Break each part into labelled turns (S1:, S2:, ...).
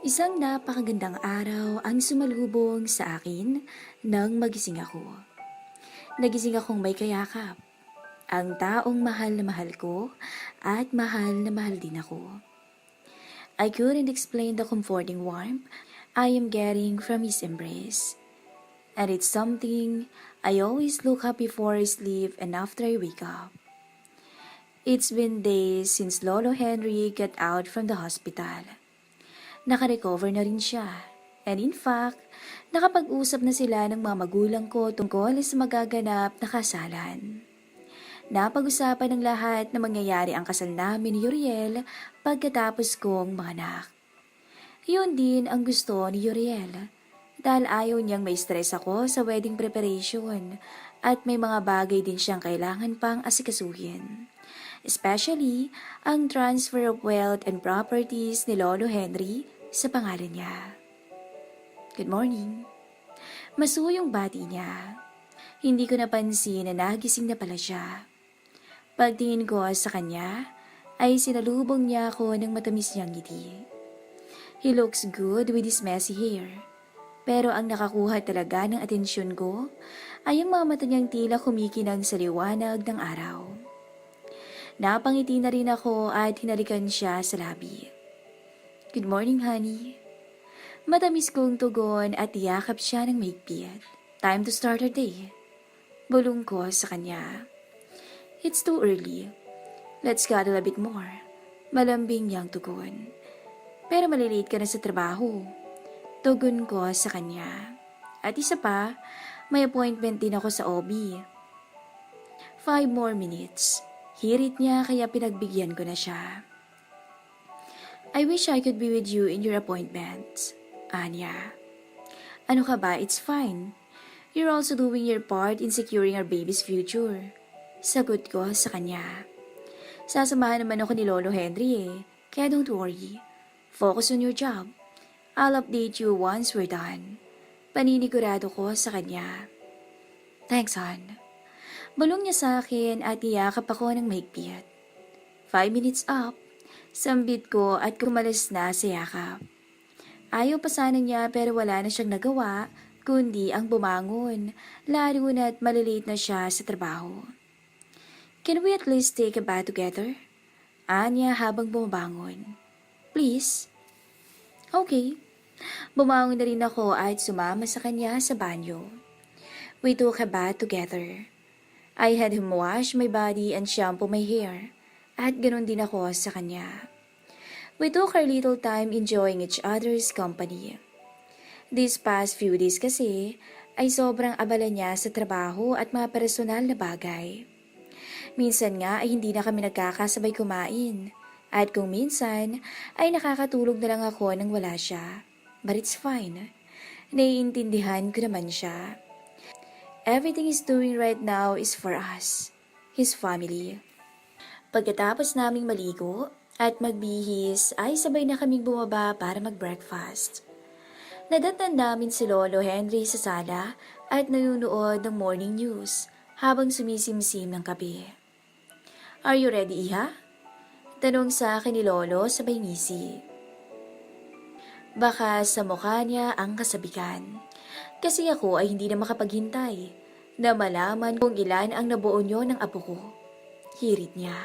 S1: Isang napakagandang araw ang sumalubong sa akin nang magising ako. Nagising akong may kayakap, ang taong mahal na mahal ko at mahal na mahal din ako. I couldn't explain the comforting warmth I am getting from his embrace. And it's something I always look up before I sleep and after I wake up. It's been days since Lolo Henry got out from the hospital. Nakarecover na rin siya. And in fact, nakapag-usap na sila ng mga magulang ko tungkol sa magaganap na kasalan. Napag-usapan ng lahat na mangyayari ang kasal namin ni Uriel pagkatapos kong manganak. Yun din ang gusto ni Uriel dahil ayaw niyang may stress ako sa wedding preparation at may mga bagay din siyang kailangan pang asikasuhin. Especially ang transfer of wealth and properties ni Lolo Henry sa pangalan niya. Good morning. Masuyong bati niya. Hindi ko napansin na nagising na pala siya. Pagtingin ko sa kanya, ay sinalubong niya ako ng matamis niyang ngiti. He looks good with his messy hair. Pero ang nakakuha talaga ng atensyon ko ay ang mga mata niyang tila kumikinang sa liwanag ng araw. Napangiti na rin ako at hinalikan siya sa labi. Good morning, honey. Matamis kong tugon at yakap siya ng mahigpit. Time to start our day. Bulong ko sa kanya. It's too early. Let's cuddle a bit more. Malambing niyang tugon. Pero malilate ka na sa trabaho. Tugon ko sa kanya. At isa pa, may appointment din ako sa OB. 5 more minutes. Hirit niya kaya pinagbigyan ko na siya. I wish I could be with you in your appointment. Anya. Ano ka ba? It's fine. You're also doing your part in securing our baby's future. Sagot ko sa kanya. Sasamahan naman ako ni Lolo Henry kaya don't worry. Focus on your job. I'll update you once we're done. Paninigurado ko sa kanya. Thanks, hon. Bulong niya sa akin at iyakap ako ng mahigpit. 5 minutes up. Sambit ko at kumalas na sa yakap. Ayaw pa sana niya pero wala na siyang nagawa kundi ang bumangon, lalo na't malilate na siya sa trabaho. Can we at least take a bath together? Anya habang bumabangon. Please? Okay. Bumangon na rin ako at sumama sa kanya sa banyo. We took a bath together. I had him wash my body and shampoo my hair. At ganun din ako sa kanya. We took our little time enjoying each other's company. These past few days kasi ay sobrang abala niya sa trabaho at mga personal na bagay. Minsan nga ay hindi na kami nagkakasabay kumain. At kung minsan ay nakakatulog na lang ako nang wala siya. But it's fine. Naiintindihan ko naman siya. Everything he's doing right now is for us, his family. Pagkatapos naming maligo at magbihis ay sabay na kaming bumaba para mag-breakfast. Nadatnan namin si Lolo Henry sa sala at nanonood ng morning news habang sumisimsim ng kape. Are you ready, Iha? Tanong sa akin ni Lolo sabay ngisi. Baka sa mukha niya ang kasabikan. Kasi ako ay hindi na makapaghintay na malaman kung ilan ang nabuo niyo ng apo ko. Hirit niya.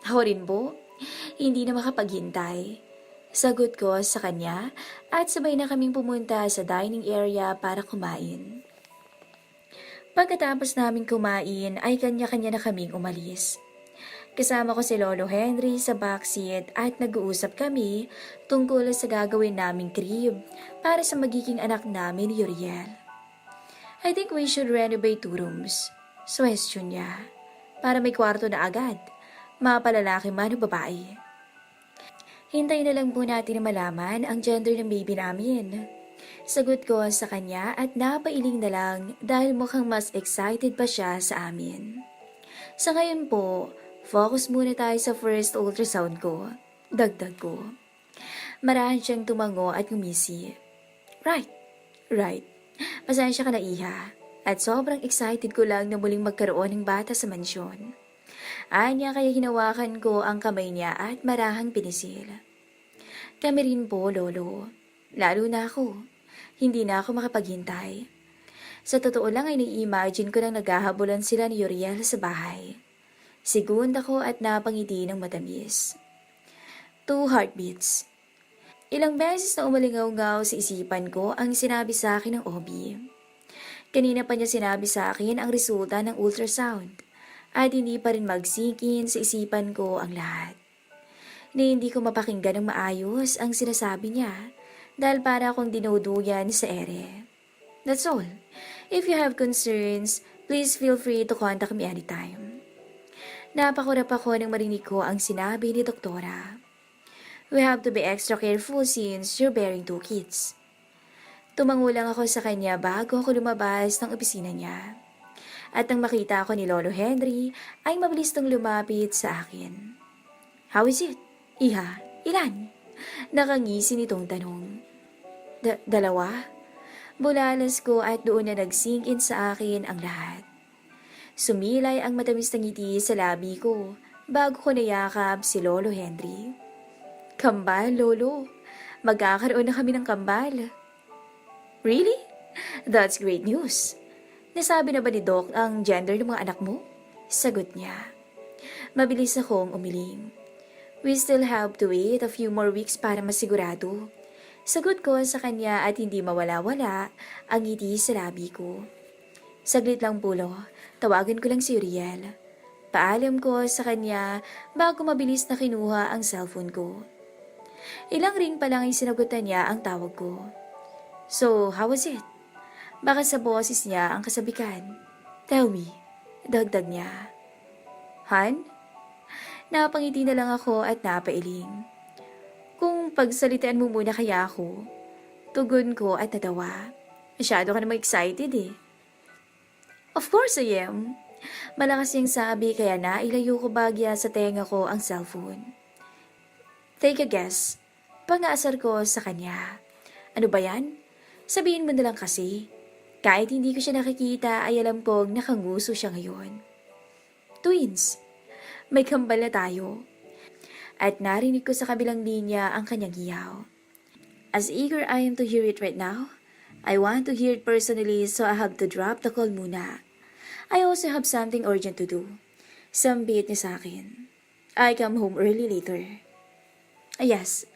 S1: Ako rin po, hindi na makapaghintay. Sagot ko sa kanya at sabay na kaming pumunta sa dining area para kumain. Pagkatapos naming kumain ay kanya-kanya na kaming umalis. Kasama ko si Lolo Henry sa backseat at nag-uusap kami tungkol sa gagawin naming crib para sa magiging anak namin ni Uriel. I think we should renovate 2 rooms. Suwestyon niya. Para may kwarto na agad. Mapalalaki man o babae. Hintayin na lang po natin na malaman ang gender ng baby namin. Sagot ko sa kanya at napailing na lang dahil mukhang mas excited pa siya sa amin. Sa ngayon po, focus muna tayo sa first ultrasound ko. Dagdag ko. Marahan siyang tumango at ngumisi. Right. Pasensya ka na, Iha. At sobrang excited ko lang na muling magkaroon ng bata sa mansyon. Anya kaya hinawakan ko ang kamay niya at marahang pinisil. Kami rin po, Lolo. Lalo na ako. Hindi na ako makapaghintay. Sa totoo lang ay nai-imagine ko nang naghahabulan sila ni Uriel sa bahay. Sigund ako at napangiti ng matamis. 2 heartbeats. Ilang beses na umalingaw-ngaw sa isipan ko ang sinabi sa akin ng Obi. Kanina pa niya sinabi sa akin ang resulta ng ultrasound at hindi pa rin mag-sink in sa isipan ko ang lahat. Ni hindi ko mapakinggan ng maayos ang sinasabi niya dahil para akong dinuduyan sa ere. That's all. If you have concerns, please feel free to contact me anytime. Napakurap ako nang marinig ko ang sinabi ni Doktora. We have to be extra careful since you're bearing 2 kids. Tumango lang ako sa kanya bago ako lumabas ng opisina niya. At nang makita ako ni Lolo Henry, ay mabilis tong lumapit sa akin. How is it? Iha, ilan? Nakangisi nitong tanong. Dalawa? Bulalas ko at doon na nag-sink in sa akin ang lahat. Sumilay ang matamis na ngiti sa labi ko bago ko nayakap si Lolo Henry. Kambal, Lolo. Magkakaroon na kami ng kambal. Really? That's great news. Nasabi na ba ni Doc ang gender ng mga anak mo? Sagot niya. Mabilis akong umiling. We still have to wait a few more weeks para masigurado. Sagot ko sa kanya at hindi mawala-wala ang ngiti sa labi ko. Saglit lang pulo, tawagan ko lang si Uriel. Paalam ko sa kanya bago mabilis na kinuha ang cellphone ko. Ilang ring pa lang ay sinagutan niya ang tawag ko. So, how was it? Baka sa boses niya ang kasabikan. Tell me, dagdag niya. Han? Napangiti na lang ako at napailing. Kung pagsalitaan mo muna kaya ako, tugon ko at natawa. Masyado ka namang excited eh. Of course I am. Malakas yung sabi kaya nailayo ko bagya sa tenga ko ang cellphone. Take a guess. Pang-aasar ko sa kanya. Ano ba yan? Sabihin mo na lang kasi. Kahit hindi ko siya nakikita ay alam kong nakanguso siya ngayon. Twins. May kambal na tayo. At narinig ko sa kabilang linya ang kanyang hiyaw. As eager I am to hear it right now, I want to hear it personally so I have to drop the call muna. I also have something urgent to do. Sambit niya sa akin. I come home early later. Yes,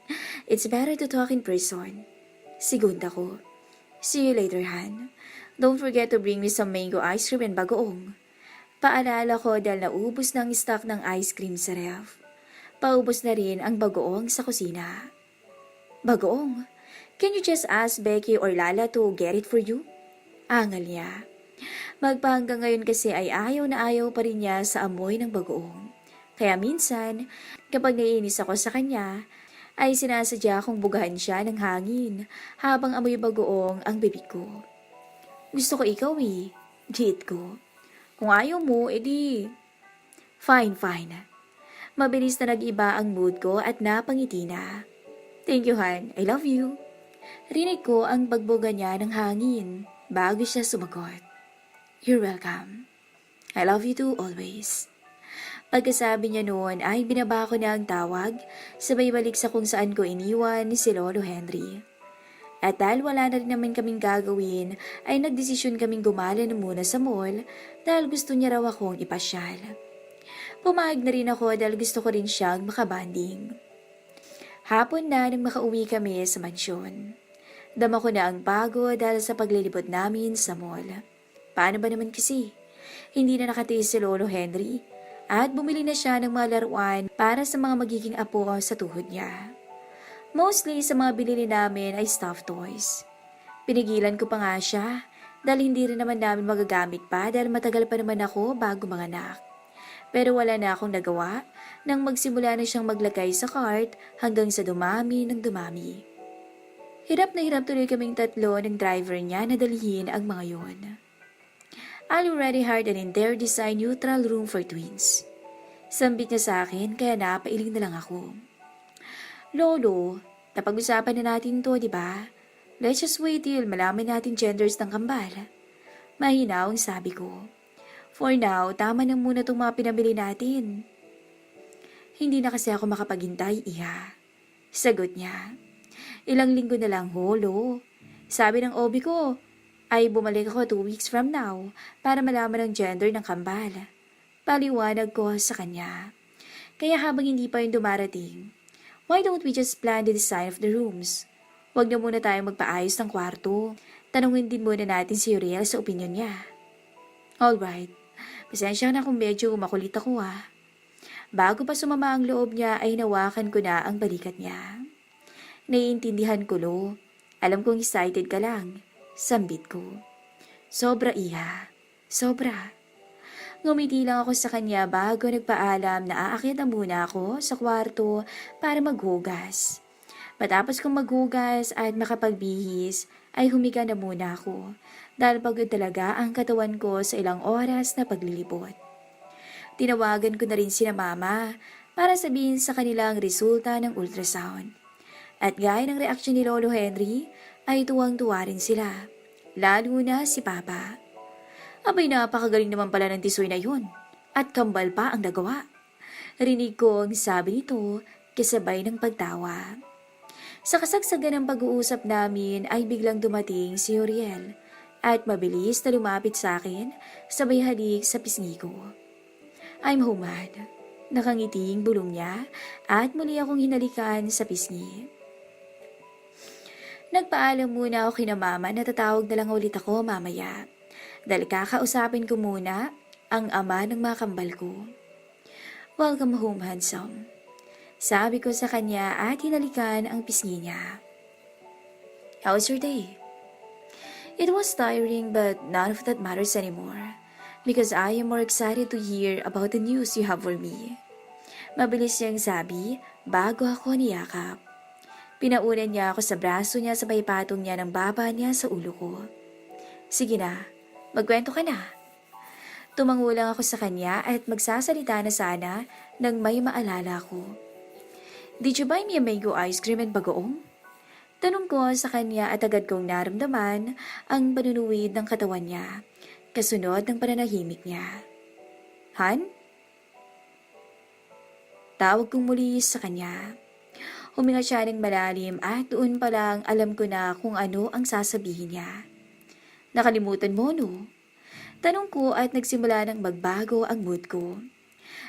S1: it's better to talk in person. Sigunda ko. See you later, Han. Don't forget to bring me some mango ice cream and bagoong. Paalala ko dahil naubos ng stock ng ice cream sa ref. Paubos na rin ang bagoong sa kusina. Bagoong? Can you just ask Becky or Lala to get it for you? Angal niya. Magpahanggang ngayon kasi ay ayaw na ayaw pa rin niya sa amoy ng bagoong. Kaya minsan, kapag naiinis ako sa kanya, ay sinasadya kong bugahan siya ng hangin habang amoy bagoong ang bibig ko. Gusto ko ikaw eh, giit ko. Kung ayaw mo, edi... Fine. Mabilis na nag-iba ang mood ko at napangiti na. Thank you, Han. I love you. Rinig ko ang pagbuga niya ng hangin bago siya sumagot. You're welcome. I love you too always. Pagkasabi niya noon ay binaba ko na ang tawag, sabay balik sa kung saan ko iniwan si Lolo Henry. At dahil wala na rin naman kaming gagawin, ay nagdesisyon kaming gumala na muna sa mall dahil gusto niya raw akong ipasyal. Pumayag na rin ako dahil gusto ko rin siyang makabanding. Hapon na nang makauwi kami sa mansyon. Dama ko na ang pagod dahil sa paglilibot namin sa mall. Paano ba naman kasi? Hindi na nakatiis si Lolo Henry. At bumili na siya ng mga laruan para sa mga magiging apo sa tuhod niya. Mostly sa mga binili namin ay stuffed toys. Pinigilan ko pa nga siya dahil hindi rin naman namin magagamit pa dahil matagal pa naman ako bago manganak. Pero wala na akong nagawa nang magsimula na siyang maglagay sa cart hanggang sa dumami ng dumami. Hirap na hirap tuloy kaming tatlo ng driver niya na dalhin ang mga yon. I already hired an interior design neutral room for twins. Sambit niya sa akin kaya napailing na lang ako. Lolo, napag-usapan na natin to, di ba? Let's just wait till malaman natin genders ng kambal. Mahina ang sabi ko. For now, tama na muna itong mga pinabili natin. Hindi na kasi ako makapaghintay, iha. Sagot niya. Ilang linggo na lang holo. Sabi ng OB ko, ay bumalik ako 2 weeks from now para malaman ang gender ng kambal. Paliwanag ko sa kanya. Kaya habang hindi pa yun dumarating, why don't we just plan the design of the rooms? Huwag na muna tayong magpaayos ng kwarto. Tanungin din muna natin si Uriel sa opinion niya. Alright, pasensya na kung medyo makulit ako ah. Bago pa sumama ang loob niya ay nawakan ko na ang balikat niya. Naiintindihan ko lo. Alam kong excited ka lang. Sambit ko. Sobra iha. Sobra. Ngumiti lang ako sa kanya bago nagpaalam na aakyat na muna ako sa kwarto para maghugas. Matapos kong maghugas at makapagbihis ay humiga na muna ako dahil pagod talaga ang katawan ko sa ilang oras na paglilibot. Tinawagan ko na rin sina mama para sabihin sa kanila ang resulta ng ultrasound. At gaya ng reaksyon ni Lolo Henry ay tuwang-tuwa rin sila, lalo na si Papa. Abay napakagaling naman pala ng tisoy na yun at kambal pa ang nagawa. Rinig ko ang sabi nito kasabay ng pagtawa. Sa kasagsagan ng pag-uusap namin ay biglang dumating si Uriel at mabilis na lumapit sa akin sabay halik sa pisngi ko. I'm humad. Nakangiting bulong niya at muli akong hinalikan sa pisngi. Nagpaalam muna ako kina mama na tatawag na lang ulit ako mamaya. Dahil kakausapin ko muna ang ama ng mga kambal ko. Welcome home, handsome. Sabi ko sa kanya at hinalikan ang pisngi niya. How's your day? It was tiring but none of that matters anymore. Because I am more excited to hear about the news you have for me. Mabilis niyang sabi bago ako niyakap. Pinaunan niya ako sa braso niya sabay patong niya ng baba niya sa ulo ko. Sige na, magkwento ka na. Tumango lang ako sa kanya at magsasalita na sana nang may maalala ko. Did you buy me a mango ice cream and bagoong? Tanong ko sa kanya at agad kong naramdaman ang panunuwid ng katawan niya. Kasunod ng pananahimik niya. Han? Tawag kong muli sa kanya. Huminga siya ng malalim at doon pa lang alam ko na kung ano ang sasabihin niya. Nakalimutan mo, no? Tanong ko at nagsimula ng magbago ang mood ko.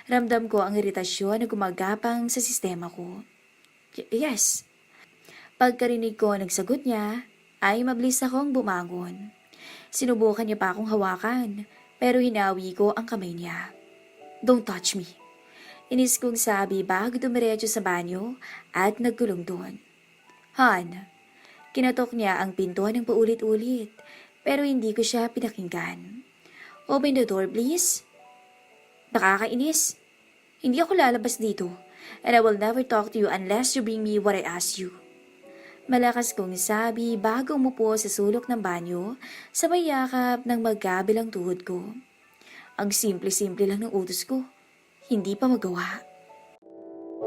S1: Ramdam ko ang iritasyon na gumagapang sa sistema ko. Yes. Pagkarinig ko nagsagot niya, ay mabilis akong bumangon. Sinubukan niya pa akong hawakan, pero hinawi ko ang kamay niya. Don't touch me. Inis kong sabi bago dumiretso sa banyo at nagkulong doon. Han, kinatok niya ang pinto ng paulit-ulit, pero hindi ko siya pinakinggan. Open the door, please. Nakakainis. Hindi ako lalabas dito, and I will never talk to you unless you bring me what I ask you. Malakas kong sabi bago umupo sa sulok ng banyo, sabay yakap ng magkabilang tuhod ko. Ang simple-simple lang ng utos ko, hindi pa magawa.